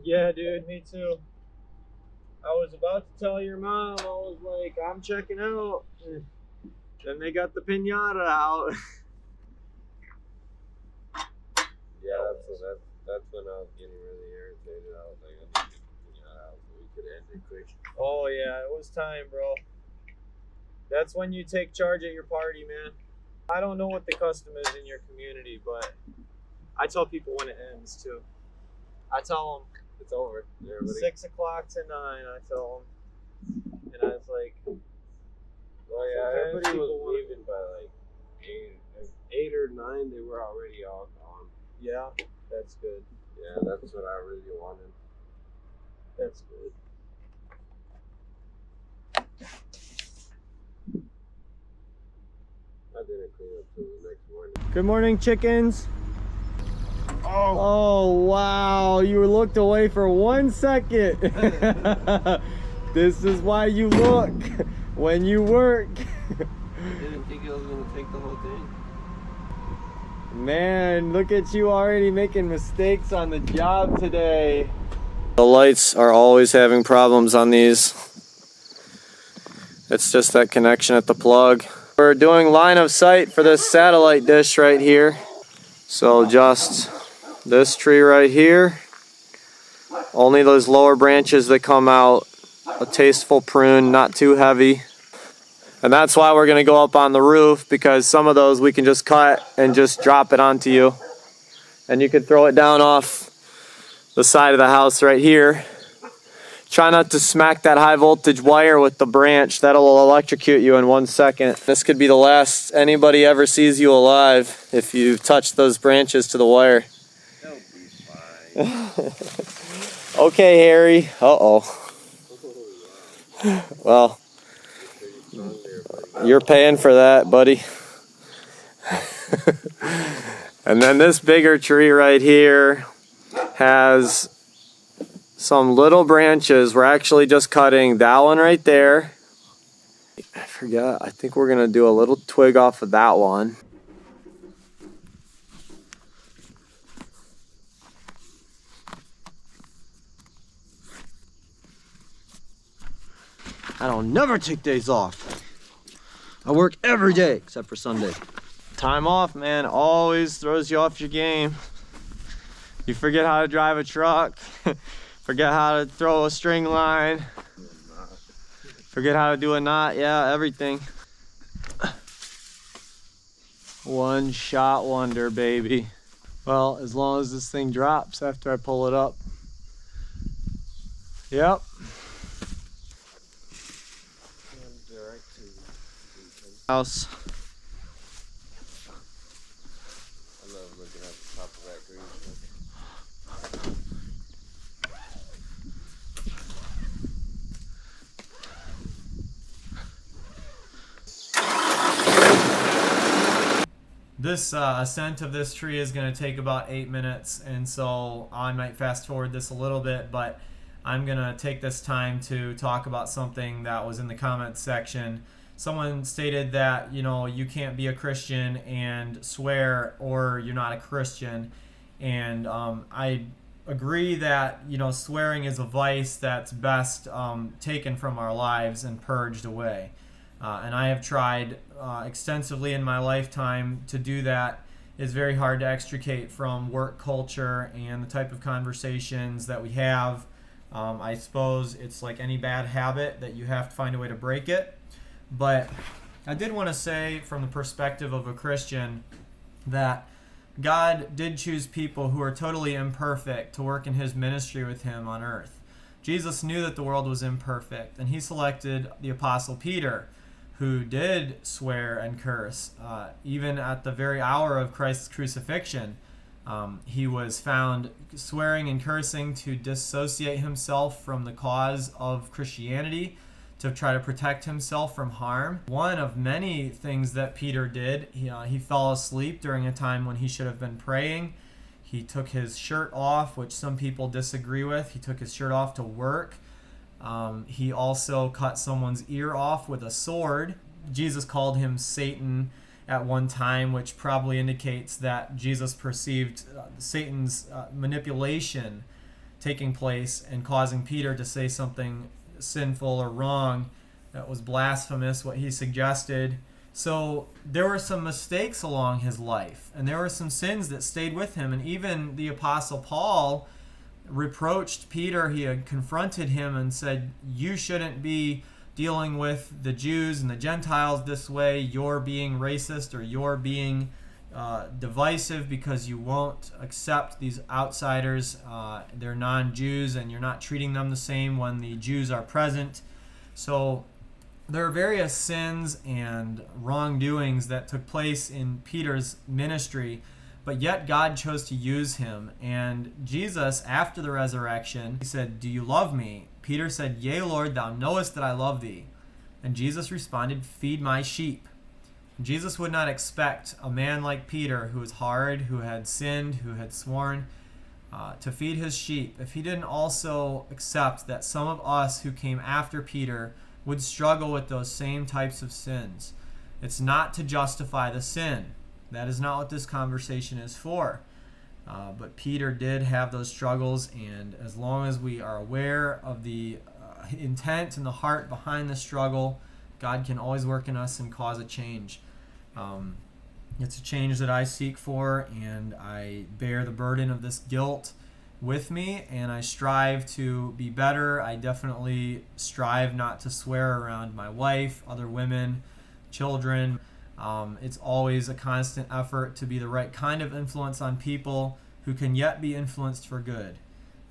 Yeah, dude, me too. I was about to tell your mom, I was like, I'm checking out. Then they got the pinata out. Yeah, that's when I was getting really irritated. I was like, I need to get the pinata out so we could end it quick. Oh yeah, it was time, bro. That's when you take charge at your party, man. I don't know what the custom is in your community, but I tell people when it ends too. I tell them It's over. Everybody. 6 o'clock to 9. I tell them, and I was like, Well, yeah, everybody was people leaving by like 8 or 9. They were already all gone. yeah, that's good. Yeah, that's what I really wanted. That's good. I didn't clean up till the next morning. Good morning, chickens. Oh wow, you looked away for 1 second. This is why you look when you work. I didn't think it was going to take the whole thing. Man, look at you already making mistakes on the job today. The lights are always having problems on these. It's just that connection at the plug. We're doing line of sight for this satellite dish right here. So just this tree right here. Only those lower branches that come out. A tasteful prune, not too heavy. And that's why we're gonna go up on the roof, because some of those we can just cut and just drop it onto you. And you can throw it down off the side of the house right here. Try not to smack that high voltage wire with the branch. That'll electrocute you in 1 second. This could be the last anybody ever sees you alive if you touch those branches to the wire. That'll be fine. Okay, Harry. Uh-oh. Well, you're paying for that, buddy. And then this bigger tree right here has some little branches. We're actually just cutting that one right there. I forgot. I think we're going to do a little twig off of that one. I don't never take days off. I work every day except for Sunday. Time off, man, always throws you off your game. You forget how to drive a truck, forget how to throw a string line, forget how to do a knot, yeah, everything. One shot wonder, baby. Well, as long as this thing drops after I pull it up. Yep. House. I love looking at the top of that green truck. This ascent of this tree is going to take about 8 minutes, and so I might fast forward this a little bit, but I'm going to take this time to talk about something that was in the comments section. Someone stated that, you know, you can't be a Christian and swear, or you're not a Christian. And I agree that, you know, swearing is a vice that's best taken from our lives and purged away. And I have tried extensively in my lifetime to do that. It's very hard to extricate from work culture and the type of conversations that we have. I suppose it's like any bad habit that you have to find a way to break it. But I did want to say, from the perspective of a Christian, that God did choose people who are totally imperfect to work in his ministry with him on earth. Jesus knew that the world was imperfect, and he selected the Apostle Peter, who did swear and curse. Even at the very hour of Christ's crucifixion, he was found swearing and cursing to dissociate himself from the cause of Christianity, to try to protect himself from harm. One of many things that Peter did, he fell asleep during a time when he should have been praying. He took his shirt off, which some people disagree with. He took his shirt off to work. He also cut someone's ear off with a sword. Jesus called him Satan at one time, which probably indicates that Jesus perceived Satan's manipulation taking place and causing Peter to say something sinful or wrong that was blasphemous, what he suggested. So there were some mistakes along his life, and there were some sins that stayed with him. And even the Apostle Paul reproached Peter. He had confronted him and said, you shouldn't be dealing with the Jews and the Gentiles this way. You're being racist, or you're being divisive because you won't accept these outsiders. They're non-Jews, and you're not treating them the same when the Jews are present. So there are various sins and wrongdoings that took place in Peter's ministry, but yet God chose to use him. And Jesus, after the resurrection, he said, do you love me? Peter said, yea, Lord, thou knowest that I love thee. And Jesus responded, feed my sheep. Jesus would not expect a man like Peter, who was hard, who had sinned, who had sworn, to feed his sheep, if he didn't also accept that some of us who came after Peter would struggle with those same types of sins. It's not to justify the sin. That is not what this conversation is for. But Peter did have those struggles, and as long as we are aware of the intent and the heart behind the struggle, God can always work in us and cause a change. It's a change that I seek for, and I bear the burden of this guilt with me, and I strive to be better. I definitely strive not to swear around my wife, other women, children. It's always a constant effort to be the right kind of influence on people who can yet be influenced for good.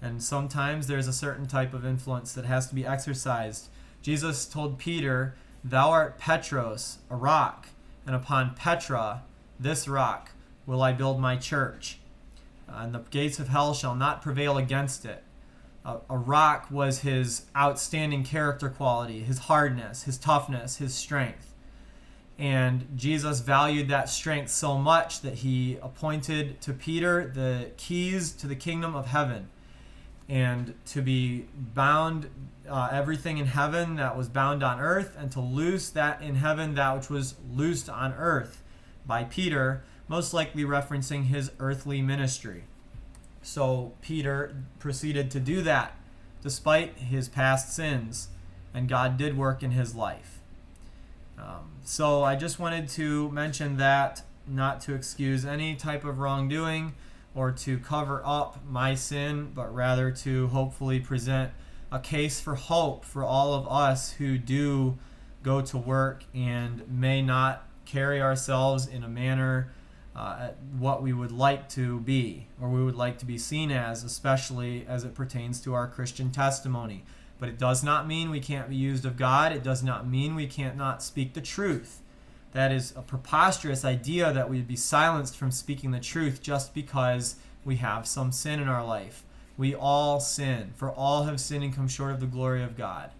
And sometimes there's a certain type of influence that has to be exercised. Jesus told Peter, thou art Petros, a rock, and upon Petra, this rock, will I build my church. And the gates of hell shall not prevail against it. A rock was his outstanding character quality, his hardness, his toughness, his strength. And Jesus valued that strength so much that he appointed to Peter the keys to the kingdom of heaven, and to be bound everything in heaven that was bound on earth, and to loose that in heaven that which was loosed on earth by Peter, most likely referencing his earthly ministry. So Peter proceeded to do that despite his past sins, and God did work in his life. So I just wanted to mention that, not to excuse any type of wrongdoing or to cover up my sin, but rather to hopefully present a case for hope for all of us who do go to work and may not carry ourselves in a manner what we would like to be, or we would like to be seen as, especially as it pertains to our Christian testimony. But it does not mean we can't be used of God. It does not mean we can't not speak the truth. That is a preposterous idea, that we'd be silenced from speaking the truth just because we have some sin in our life. We all sin, for all have sinned and come short of the glory of God.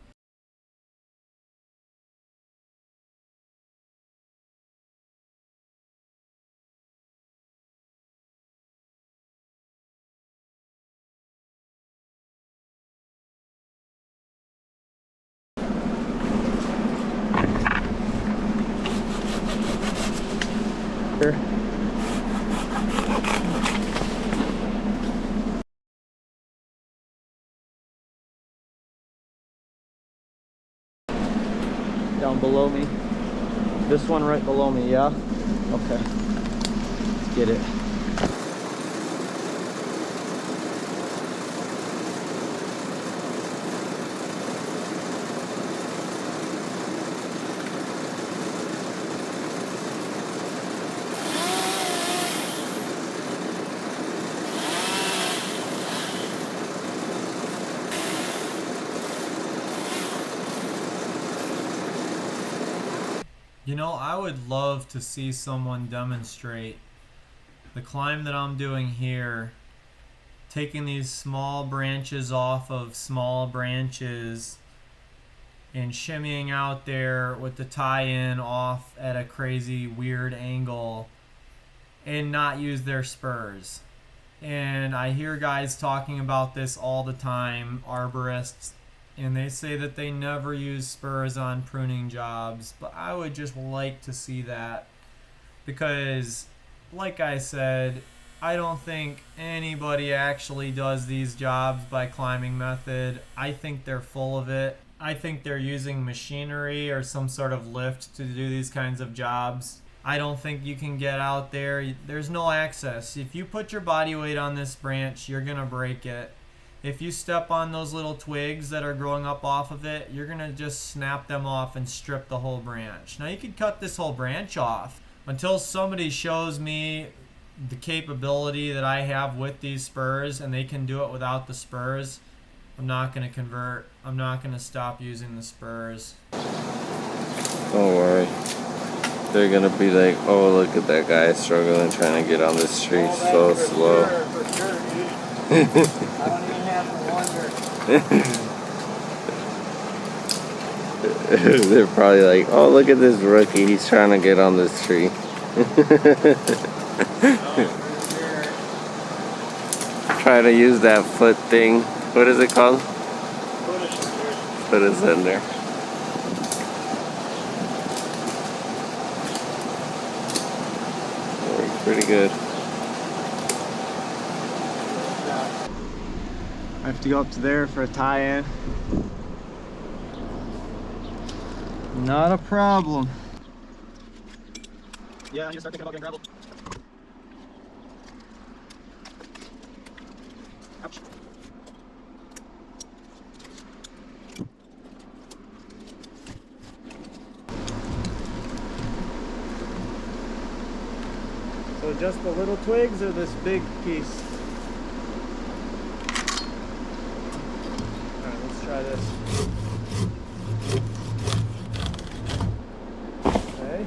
Down below me. This one right below me, yeah? Okay. Let's get it. You know, I would love to see someone demonstrate the climb that I'm doing here, taking these small branches off of small branches and shimmying out there with the tie-in off at a crazy weird angle and not use their spurs. And I hear guys talking about this all the time, arborists, and they say that they never use spurs on pruning jobs, but I would just like to see that, because like I said, I don't think anybody actually does these jobs by climbing method. I think they're full of it. I think they're using machinery or some sort of lift to do these kinds of jobs. I don't think you can get out there. There's no access. If you put your body weight on this branch, you're going to break it. If you step on those little twigs that are growing up off of it, you're going to just snap them off and strip the whole branch. Now you could cut this whole branch off. Until somebody shows me the capability that I have with these spurs and they can do it without the spurs, I'm not going to convert. I'm not going to stop using the spurs. Don't worry. They're gonna be like, oh, look at that guy struggling trying to get on this tree so slow. Sure, I don't even have to wonder. They're probably like, oh, look at this rookie. He's trying to get on this tree. Try to use that foot thing. What is it called? Foot ascender. Pretty good. I have to go up to there for a tie-in. Not a problem. Yeah, I need to start thinking about getting gravel. Ouch. So just the little twigs or this big piece? Alright, let's try this. Okay.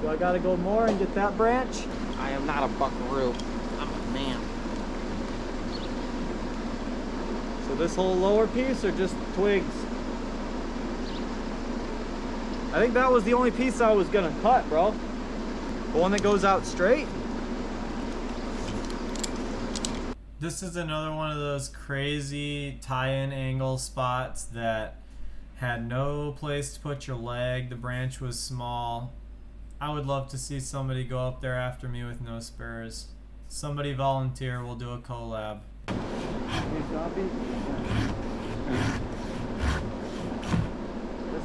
Do I gotta go more and get that branch? I am not a buckaroo. I'm a man. So this whole lower piece or just twigs? I think that was the only piece I was gonna cut, bro. The one that goes out straight? This is another one of those crazy tie-in angle spots that had no place to put your leg. The branch was small. I would love to see somebody go up there after me with no spurs. Somebody volunteer, we'll do a collab. This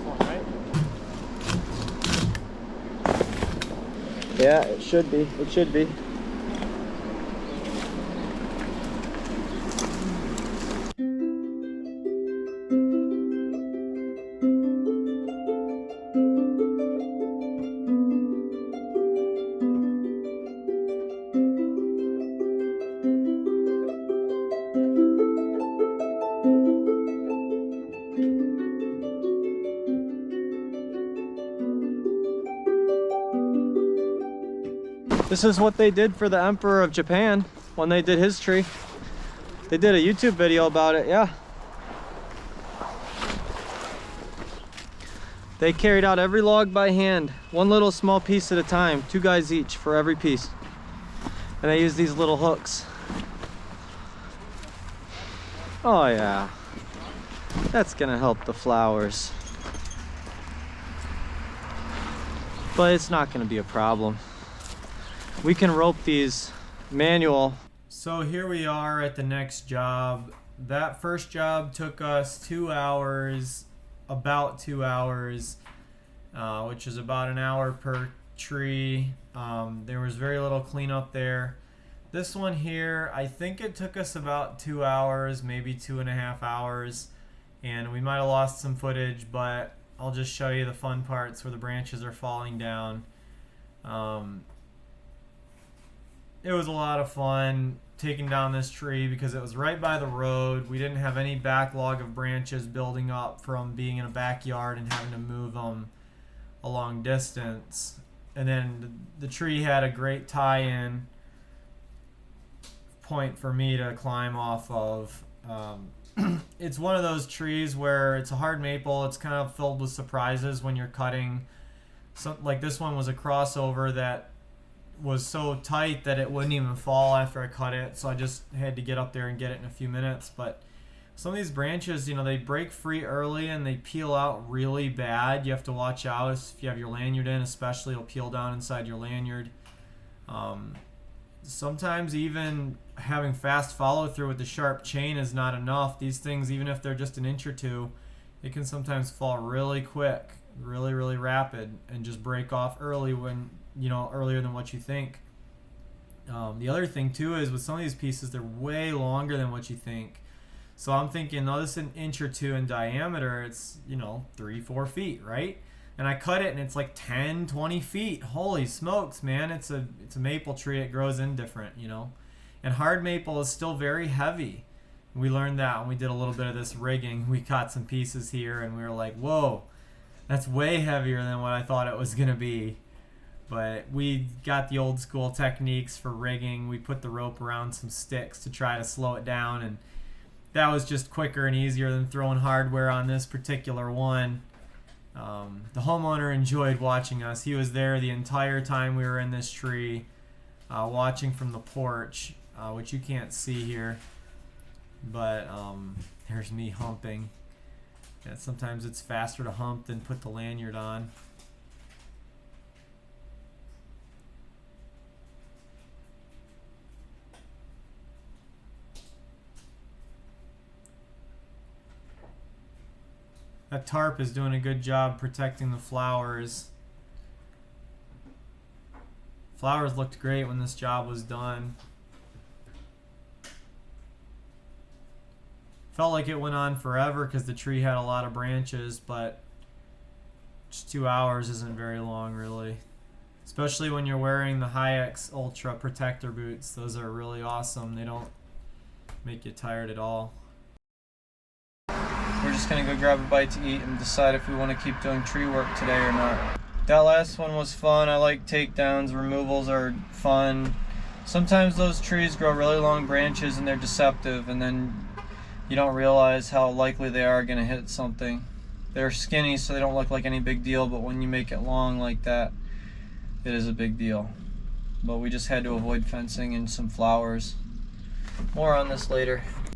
one, right? Yeah, it should be. It should be. This is what they did for the Emperor of Japan when they did his tree. They did a YouTube video about it, yeah. They carried out every log by hand, one little small piece at a time, 2 guys each for every piece. And they used these little hooks. Oh yeah, that's gonna help the flowers. But it's not gonna be a problem. We can rope these manual. So here we are at the next job. That first job took us 2 hours, about 2 hours, which is about an hour per tree. There was very little cleanup there. This one here, I think it took us about 2 hours, maybe 2.5 hours, and we might have lost some footage, but I'll just show you the fun parts where the branches are falling down. It was a lot of fun taking down this tree because it was right by the road. We didn't have any backlog of branches building up from being in a backyard and having to move them a long distance. And then the tree had a great tie-in point for me to climb off of. It's one of those trees where it's a hard maple. It's kind of filled with surprises when you're cutting. So, like this one was a crossover that was so tight that it wouldn't even fall after I cut it, so I just had to get up there and get it in a few minutes. But some of these branches, you know, they break free early and they peel out really bad. You have to watch out if you have your lanyard in, especially it'll peel down inside your lanyard. sometimes even having fast follow through with the sharp chain is not enough. These things, even if they're just an inch or two, it can sometimes fall really quick, really, really rapid, and just break off early when, earlier than what you think. The other thing too is with some of these pieces, they're way longer than what you think. So I'm thinking, oh, this is an inch or two in diameter. It's, 3-4 feet, right? And I cut it and it's like 10, 20 feet. Holy smokes, man. It's a maple tree. It grows in different, And hard maple is still very heavy. We learned that when we did a little bit of this rigging. We caught some pieces here and we were like, whoa, that's way heavier than what I thought it was going to be. But we got the old school techniques for rigging. We put the rope around some sticks to try to slow it down, and that was just quicker and easier than throwing hardware on this particular one. The homeowner enjoyed watching us. He was there the entire time we were in this tree, watching from the porch, which you can't see here. But there's me humping. Yeah, sometimes it's faster to hump than put the lanyard on. That tarp is doing a good job protecting the flowers. Flowers looked great when this job was done. Felt like it went on forever because the tree had a lot of branches, but just 2 hours isn't very long, really. Especially when you're wearing the Hi-X Ultra protector boots. Those are really awesome. They don't make you tired at all. We're just gonna go grab a bite to eat and decide if we want to keep doing tree work today or not. That last one was fun. I like takedowns. Removals are fun. Sometimes those trees grow really long branches and they're deceptive, and then you don't realize how likely they are gonna hit something. They're skinny, so they don't look like any big deal, but when you make it long like that, it is a big deal. But we just had to avoid fencing and some flowers. More on this later.